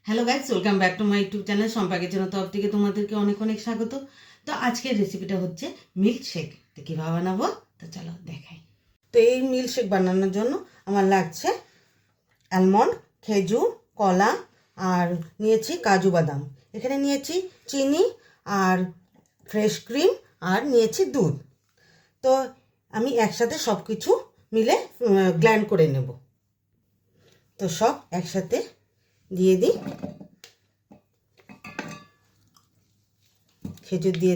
Hello guys, welcome back to my YouTube channel সম্পাকের জন্য তরফ থেকে তোমাদেরকে অনেক অনেক স্বাগত। তো আজকের রেসিপিটা হচ্ছে মিল্ক শেক। তো কীভাবে বানাবো তো চলো দেখাই। তো এই মিল্ক শেক বানানোর জন্য আমার লাগছে অ্যালমন্ড, খেজুর, কলা আর নিয়েছি কাজু বাদাম। এখানে নিয়েছি চিনি আর ফ্রেশ ক্রিম আর নিয়েছি দুধ। তো আমি একসাথে সব কিছু মিলে গ্ল্যান্ড করে নেব। তো সব একসাথে দিয়ে দিই। খেজুর দিয়ে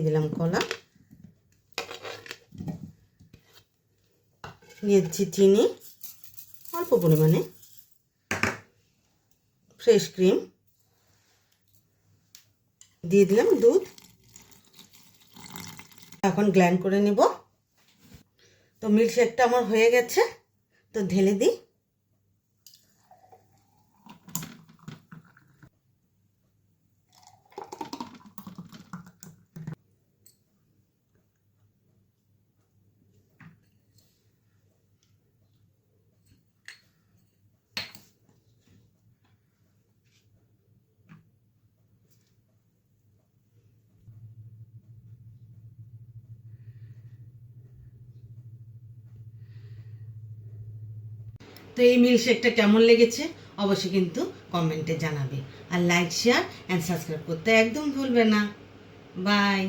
দিলাম কলা, দিয়েছি চিনি অল্প পরিমাণে, ফ্রেশ ক্রিম দিয়ে দিলাম, দুধ। এখন গ্ল্যান্ড করে নেব। তো মিল্ক শেকটা আমার হয়ে গেছে, তো ঢেলে দিই। তো এই মিল্ক শেকটা কেমন লেগেছে অবশ্যই কিন্তু কমেন্টে জানাবে, আর লাইক, শেয়ার অ্যান্ড সাবস্ক্রাইব করতে একদম ভুলবে না। বাই।